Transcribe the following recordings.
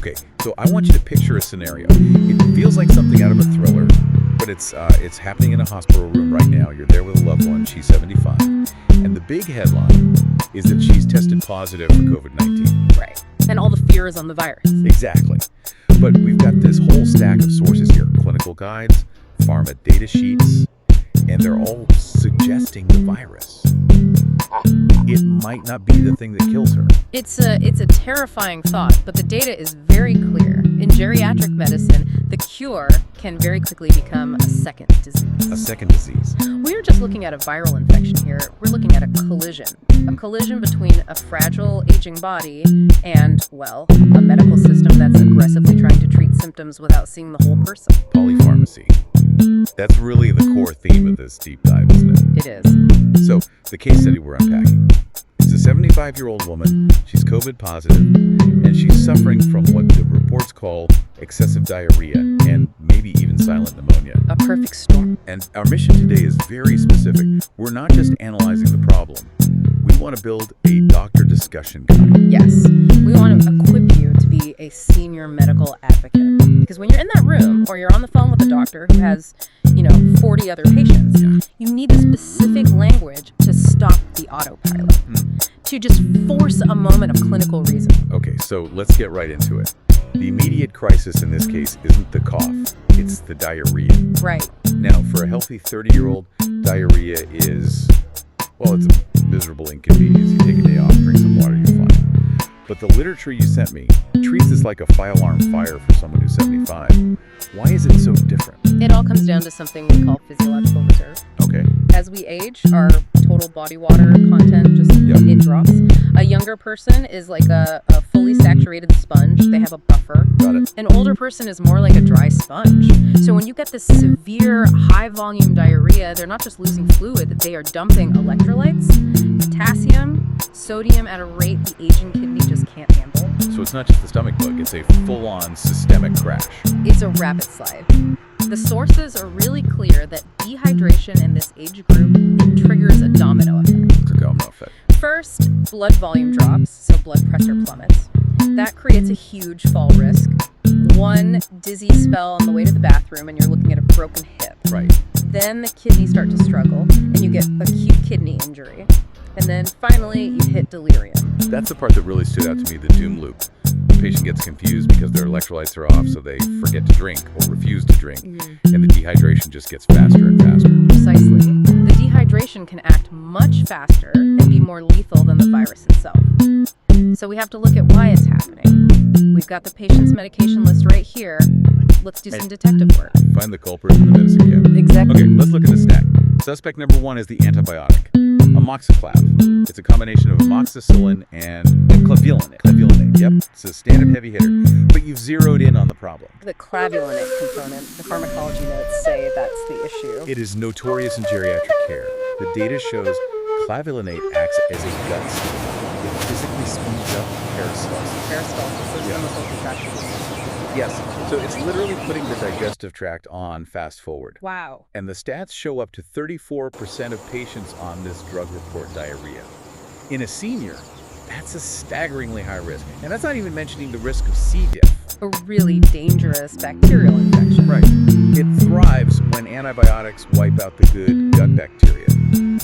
Okay, so I want you to picture a scenario. It feels like something out of a thriller, but it's happening in a hospital room right now. You're there with a loved one. She's 75. And the big headline is that she's tested positive for COVID-19. Right. And all the fear is on the virus. Exactly. But we've got this whole stack of sources here. Clinical guides, pharma data sheets, and they're all suggesting the virus. It might not be the thing that kills her. It's a terrifying thought, but the data is very clear. In geriatric medicine, the cure can very quickly become a second disease. A second disease. We're just looking at a viral infection here. We're looking at a collision between a fragile, aging body and, well, a medical system that's aggressively trying to treat symptoms without seeing the whole person. Polypharmacy. That's really the core theme of this deep dive, isn't it? It is. So, the case study we're unpacking. She's a 75-year-old woman. She's COVID positive, and she's suffering from what the reports call excessive diarrhea and maybe even silent pneumonia. A perfect storm. And our mission today is very specific. We're not just analyzing the problem. We want to build a doctor discussion guide. Yes. We want to equip you to be a senior medical advocate. Because when you're in that room or you're on the phone with a doctor who has, 40 other patients, you need the specific language to stop the autopilot, to just force a moment of clinical reason. Okay, so let's get right into it. The immediate crisis in this case isn't the cough, it's the diarrhea. Right. Now, for a healthy 30-year-old, diarrhea is, it's a miserable inconvenience. You take a day off, drink some water, you're fine. But the literature you sent me treats this like a fire alarm fire for someone who's 75. Why is it so different? It all comes down to something we call physiological reserve. Okay. As we age, our total body water content it drops. A younger person is like a fully saturated sponge. They have a buffer. Got it. An older person is more like a dry sponge. So when you get this severe high-volume diarrhea, they're not just losing fluid, they are dumping electrolytes, potassium, sodium at a rate the aging kidney just can't handle. So it's not just the stomach bug, it's a full-on systemic crash. It's a rapid slide. The sources are really clear that dehydration in this age group triggers a domino effect. It's a domino effect. First, blood volume drops, so blood pressure plummets. That creates a huge fall risk. One dizzy spell on the way to the bathroom and you're looking at a broken hip. Right. Then the kidneys start to struggle and you get acute kidney injury. And then finally, you hit delirium. That's the part that really stood out to me, the doom loop. The patient gets confused because their electrolytes are off, so they forget to drink or refuse to drink, and the dehydration just gets faster and faster. Precisely. The dehydration can act much faster and be more lethal than the virus itself. So we have to look at why it's happening. We've got the patient's medication list right here. Let's do some detective work. Find the culprit in the medicine cabinet. Exactly. Okay, let's look at the stack. Suspect number 1 is the antibiotic, amoxiclav. It's a combination of amoxicillin and clavulanate. Yep, it's a standard heavy hitter. But you've zeroed in on the problem. The clavulanate component, the pharmacology notes say that's the issue. It is notorious in geriatric care. The data shows clavulanate acts as a gut seal. It physically speeds up peristalsis. Peristalsis is almost contraction. Yes, so it's literally putting the digestive tract on fast forward. Wow. And the stats show up to 34% of patients on this drug report diarrhea. In a senior, that's a staggeringly high risk. And that's not even mentioning the risk of C. diff. A really dangerous bacterial infection. Right. It thrives when antibiotics wipe out the good gut bacteria.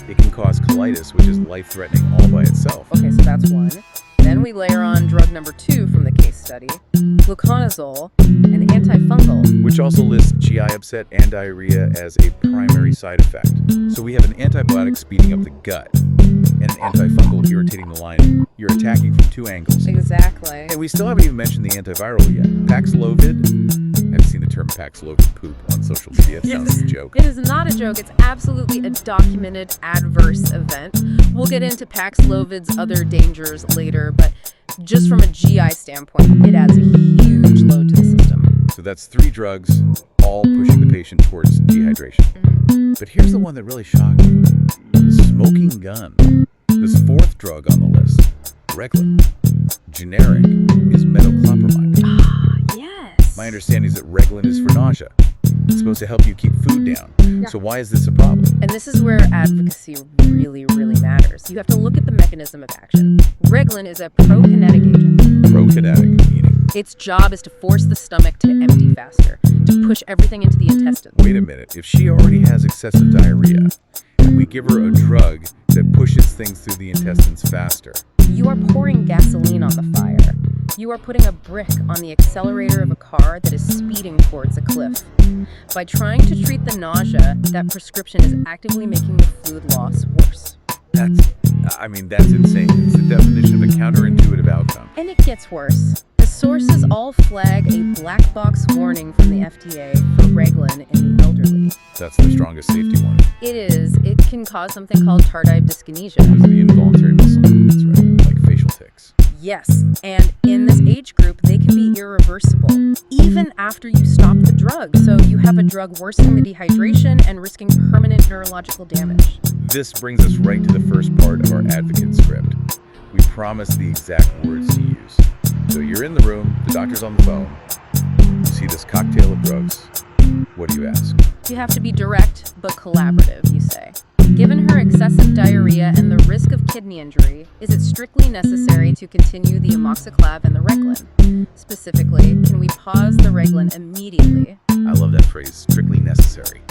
It can cause colitis, which is life-threatening all by itself. Okay, so that's one. Then we layer on drug number 2 from the case study, fluconazole, an antifungal. Which also lists GI upset and diarrhea as a primary side effect. So we have an antibiotic speeding up the gut and an antifungal irritating the lining. You're attacking from 2 angles. Exactly. And we still haven't even mentioned the antiviral yet. Paxlovid. I've seen the term Paxlovid poop on social media. It sounds like a joke. It is not a joke. It's absolutely a documented adverse event. We'll get into Paxlovid's other dangers later, but just from a GI standpoint, it adds a huge load to the system. So that's 3 drugs, all pushing the patient towards dehydration. But here's the one that really shocked me. The smoking gun. This 4th drug on the list, Reglan. Generic is metoclopramide. Yes. My understanding is that Reglan is for nausea. It's supposed to help you keep food down. Yeah. So why is this a problem? And this is where advocacy really, really matters. You have to look at the mechanism of action. Reglan is a prokinetic agent. Prokinetic, meaning? Its job is to force the stomach to empty faster, to push everything into the intestines. Wait a minute. If she already has excessive diarrhea, and we give her a drug that pushes things through the intestines faster, You are pouring gasoline on the fire. You are putting a brick on the accelerator of a car that is speeding towards a cliff. By trying to treat the nausea, that prescription is actively making the food loss worse. that's insane. It's the definition of a counterintuitive outcome. And it gets worse. The sources all flag a black box warning from the FDA for Reglan in the elderly. That's the strongest safety warning. It is. It can cause something called tardive dyskinesia. The involuntary muscle movements, right? Like facial tics. Yes, and in this age group, they can be irreversible, even after you stop the drug. So you have a drug worsening the dehydration and risking permanent neurological damage. This brings us right to the first part of our advocate script. We promise the exact words to use. So you're in the room, the doctor's on the phone, you see this cocktail of drugs. What do you ask? You have to be direct but collaborative, you say. Given her excessive diarrhea and the risk of kidney injury, is it strictly necessary to continue the amoxiclav and the Reglan? Specifically, can we pause the Reglan immediately? I love that phrase, strictly necessary.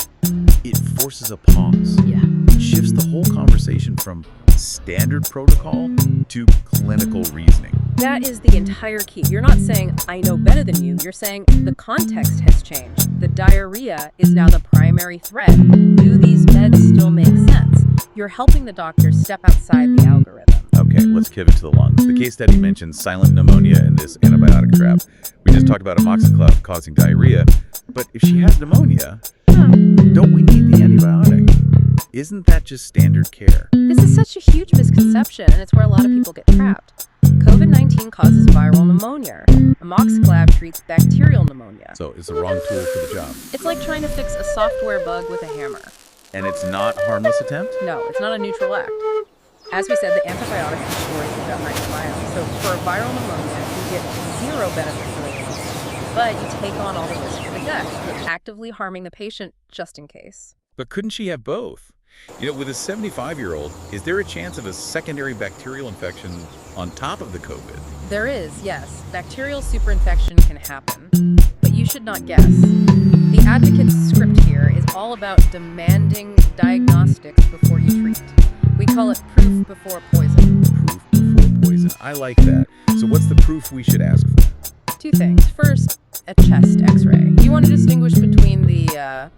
It forces a pause. Yeah. It shifts the whole conversation from standard protocol to clinical reasoning. That is the entire key. You're not saying, I know better than you. You're saying, the context has changed. The diarrhea is now the primary threat. Do these meds still make sense? You're helping the doctor step outside the algorithm. Okay, let's pivot to the lungs. The case study mentions silent pneumonia in this antibiotic trap. We just talked about amoxiclav causing diarrhea, but if she has pneumonia, don't we need the antibiotic? Isn't that just standard care? This is such a huge misconception, and it's where a lot of people get trapped. COVID-19 causes viral pneumonia. Amoxiclav treats bacterial pneumonia. So it's the wrong tool for the job. It's like trying to fix a software bug with a hammer. And it's not a harmless attempt? No, it's not a neutral act. As we said, the antibiotic destroys the gut microbiome. So for a viral pneumonia, you get zero benefit for the illness, but you take on all the risk for the gut, actively harming the patient just in case. But couldn't she have both? With a 75-year-old, is there a chance of a secondary bacterial infection on top of the COVID? There is, yes. Bacterial superinfection can happen, but you should not guess. The advocate's script here is all about demanding diagnostics before you treat. We call it proof before poison. Proof before poison. I like that. So what's the proof we should ask for? Two things. First, a chest x-ray. You want to distinguish between the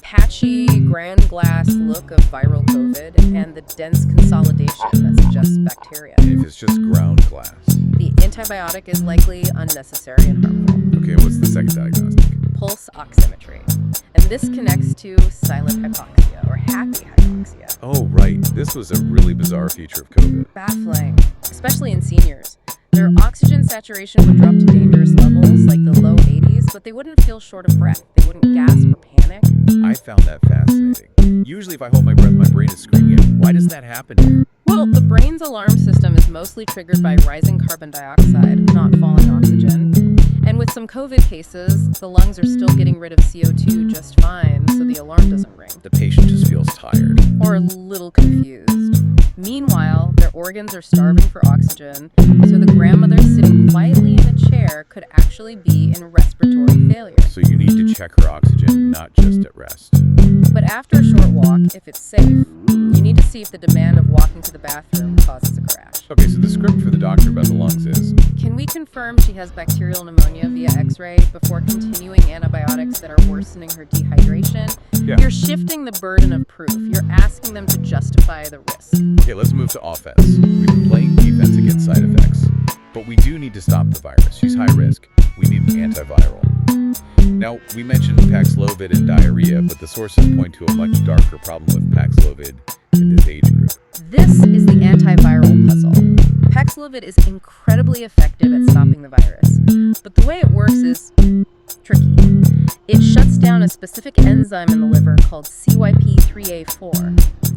patchy, grand glass look of viral COVID and the dense consolidation that suggests bacteria. If it's just ground glass. The antibiotic is likely unnecessary and harmful. Okay, what's the second diagnostic? Pulse oximetry. And this connects to silent hypoxia or happy hypoxia. Oh, right. This was a really bizarre feature of COVID. Baffling, especially in seniors. Their oxygen saturation would drop to dangerous levels, like the low 80s, but they wouldn't feel short of breath. They wouldn't gasp or panic. I found that fascinating. Usually if I hold my breath, my brain is screaming out. Why does that happen here? Well, the brain's alarm system is mostly triggered by rising carbon dioxide, not falling oxygen. And with some COVID cases, the lungs are still getting rid of CO2 just fine, so the alarm doesn't ring. The patient just feels tired. Or a little confused. Meanwhile, their organs are starving for oxygen, so the grandmother sitting quietly in a chair could actually be in respiratory failure. So you need to check her oxygen, not just at rest. But after a short walk, if it's safe, you need to see if the demand of walking to the bathroom causes a crash. Okay, so the script for the doctor about the lungs is, Can we confirm she has bacterial pneumonia via x-ray before continuing antibiotics that are worsening her dehydration? Yeah. You're shifting the burden of proof. You're asking them to justify the risk. okay, let's move to offense. We've been playing defense against side effects, but we do need to stop the virus. She's high risk. We need an antiviral. Now, we mentioned Paxlovid and diarrhea, but the sources point to a much darker problem with Paxlovid in this age group. This is the antiviral puzzle. Paxlovid is incredibly effective at stopping the virus, but the way it works is tricky. It shuts down a specific enzyme in the liver called CYP3A4.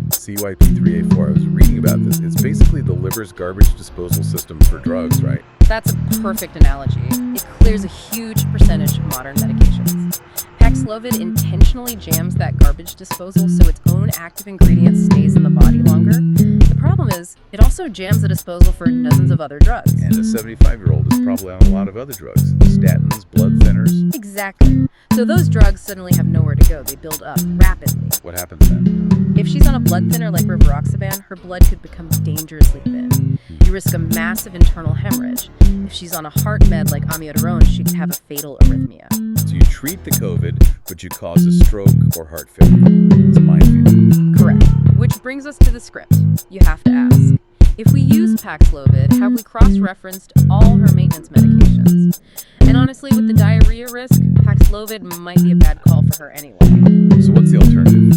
CYP3A4, I was reading about this. It's basically the liver's garbage disposal system for drugs, right? That's a perfect analogy. It clears a huge percentage of modern medications. Paxlovid intentionally jams that garbage disposal so its own active ingredient stays in the body longer. The problem is, it also jams the disposal for dozens of other drugs. And a 75-year-old is probably on a lot of other drugs. Statins, blood thinners. Exactly. So those drugs suddenly have nowhere to go. They build up rapidly. What happens then? If she's on a blood thinner like rivaroxaban, her blood could become dangerously thin. You risk a massive internal hemorrhage. If she's on a heart med like amiodarone, she could have a fatal arrhythmia. So you treat the COVID, but you cause a stroke or heart failure. It's a minefield. Correct. Which brings us to the script. You have to ask, if we use Paxlovid, have we cross-referenced all her maintenance medications? And honestly, with the diarrhea risk, Paxlovid might be a bad call for her anyway. So what's the alternative?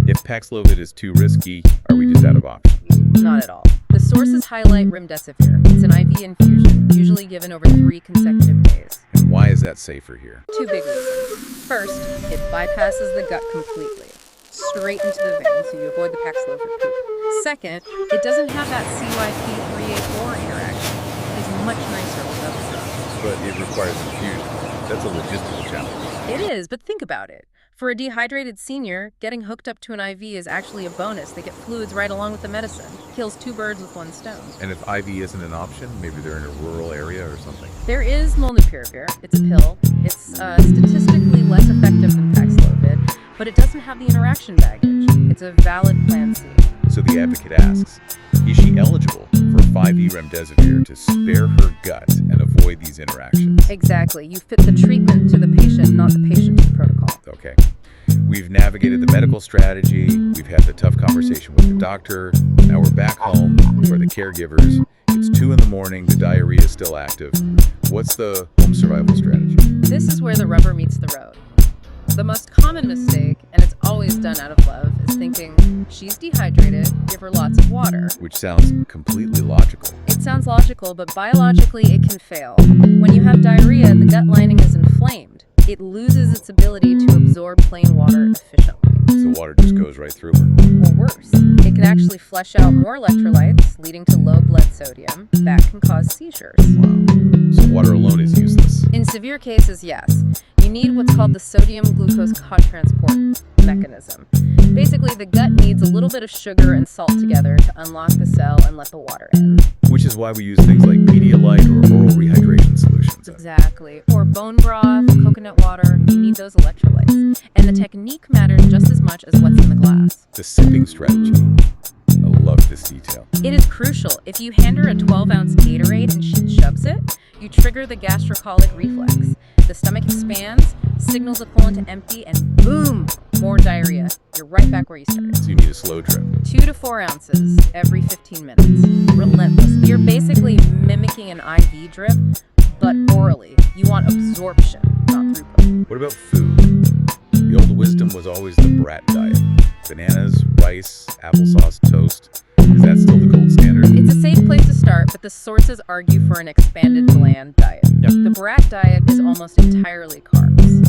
If Paxlovid is too risky, are we just out of options? Not at all. The sources highlight remdesivir. It's an IV infusion, usually given over 3 consecutive days. And why is that safer here? 2 big reasons. First, it bypasses the gut completely, straight into the vein, so you avoid the Paxlovid poop. Second, it doesn't have that CYP3A4 interaction. It's much nicer with other drugs. But it requires infusion. That's a logistical challenge. It is, but think about it. For a dehydrated senior, getting hooked up to an IV is actually a bonus. They get fluids right along with the medicine. Kills 2 birds with 1 stone. And if IV isn't an option, maybe they're in a rural area or something. There is molnupiravir. It's a pill. It's statistically less effective than Paxlovid, but it doesn't have the interaction baggage. It's a valid plan C. So the advocate asks, is she eligible for 5E remdesivir to spare her gut and avoid these interactions? Exactly. You fit the treatment to the patient, not the patient to the protocol. Okay. We've navigated the medical strategy. We've had the tough conversation with the doctor. Now we're back home for the caregivers. It's 2 in the morning. The diarrhea is still active. What's the home survival strategy? This is where the rubber meets the road. The most common mistake, and it's always done out of love, is thinking, she's dehydrated, give her lots of water. Which sounds completely logical. It sounds logical, but biologically it can fail. When you have diarrhea, the gut lining is inflamed. It loses its ability to absorb plain water efficiently. So water just goes right through her. Or worse, it can actually flush out more electrolytes, leading to low blood sodium. That can cause seizures. Wow. So water alone is useless. In severe cases, yes. You need what's called the sodium-glucose cotransport mechanism. Basically, the gut needs a little bit of sugar and salt together to unlock the cell and let the water in. Which is why we use things like Pedialyte or oral rehydration solutions. Exactly. Or bone broth, coconut water. You need those electrolytes. And the technique matters just as much as what's in the glass. The sipping strategy. I love this detail. It is crucial. If you hand her a 12-ounce Gatorade and she shoves it, you trigger the gastrocolic reflex. The stomach expands, signals the colon to empty, and boom, more diarrhea. You're right back where you started. So you need a slow drip. 2 to 4 ounces every 15 minutes. Relentless. You're basically mimicking an IV drip, but orally. You want absorption, not throughput. What about food? The old wisdom was always the brat diet. Bananas, rice, applesauce, toast. Is that still the gold standard? It's a safe place to start, but the sources argue for an expanded bland diet. Yep. The brat diet is almost entirely carbs.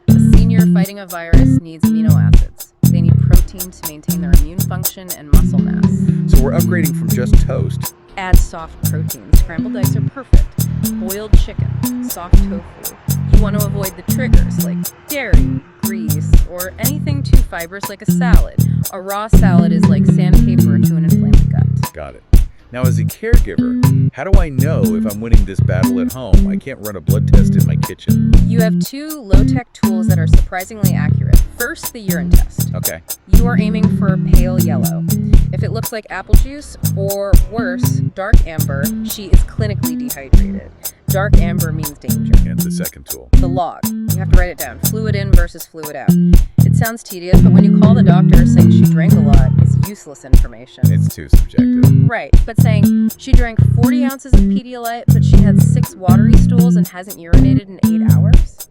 A senior fighting a virus needs amino acids. They need protein to maintain their immune function and muscle mass. So we're upgrading from just toast. Add soft proteins. Scrambled eggs are perfect. Boiled chicken, soft tofu. You want to avoid the triggers like dairy, grease, or anything too fibrous like a salad. A raw salad is like sandpaper to an inflamed gut. Got it. Now, as a caregiver, how do I know if I'm winning this battle at home? I can't run a blood test in my kitchen. You have 2 low-tech tools that are surprisingly accurate. First, the urine test. Okay. You are aiming for pale yellow. If it looks like apple juice, or worse, dark amber, she is clinically dehydrated. Dark amber means danger. And the second tool. The log. You have to write it down. Fluid in versus fluid out. It sounds tedious, but when you call the doctor saying she drank a lot, it's useless information. It's too subjective. Right, but saying she drank 40 ounces of Pedialyte, but she had 6 watery stools and hasn't urinated in 8 hours?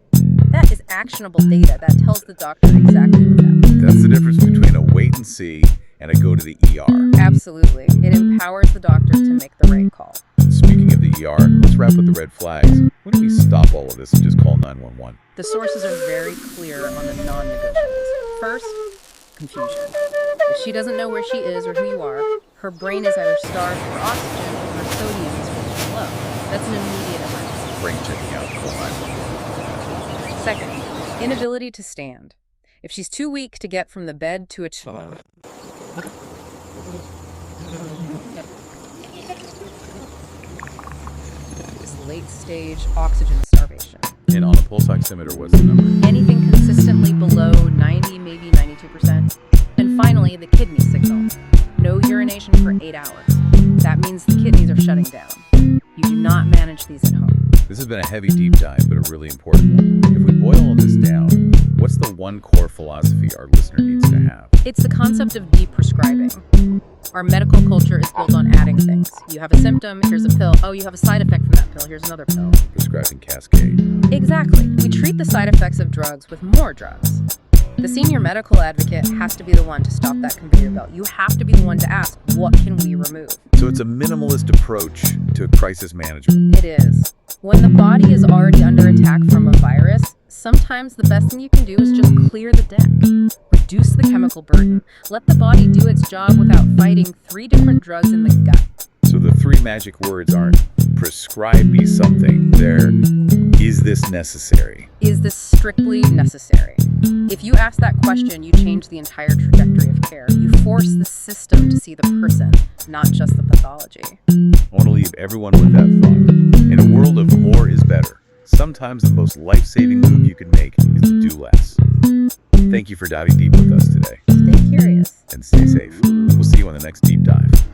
That is actionable data. That tells the doctor exactly what's happening. That's the difference between a wait and see and a go to the ER. Absolutely. It empowers the doctor to make the right call. Speaking of the ER, let's wrap with the red flags. When do we stop all of this and just call 911? The sources are very clear on the non-negotiables. First, confusion. If she doesn't know where she is or who you are, her brain is either starved for oxygen or her sodium is really low. That's an immediate emergency. Brain checking out, call 911. Second, inability to stand. If she's too weak to get from the bed to a chair. Yep. This late-stage oxygen starvation. And on a pulse oximeter, what's the number? Anything consistently below 90, maybe 92%. And finally, the kidney signal. No urination for 8 hours. That means the kidneys are shutting down. You do not manage these at home. This has been a heavy deep dive, but a really important one. If we boil all this down, what's the one core philosophy our listener needs to have? It's the concept of deprescribing. Our medical culture is built on adding things. You have a symptom, here's a pill. Oh, you have a side effect from that pill, here's another pill. Prescribing cascade. Exactly. We treat the side effects of drugs with more drugs. The senior medical advocate has to be the one to stop that conveyor belt. You have to be the one to ask, what can we remove? So it's a minimalist approach to crisis management. It is. When the body is already under attack from a virus, sometimes the best thing you can do is just clear the deck. Reduce the chemical burden. Let the body do its job without fighting 3 different drugs in the gut. So the 3 magic words aren't prescribe me something. They're, is this necessary? Is this strictly necessary? If you ask that question, you change the entire trajectory of care. You force the system to see the person, not just the pathology. I want to leave everyone with that thought. In a world of more is better, sometimes the most life-saving move you can make is to do less. Thank you for diving deep with us today. Stay curious. And stay safe. We'll see you on the next deep dive.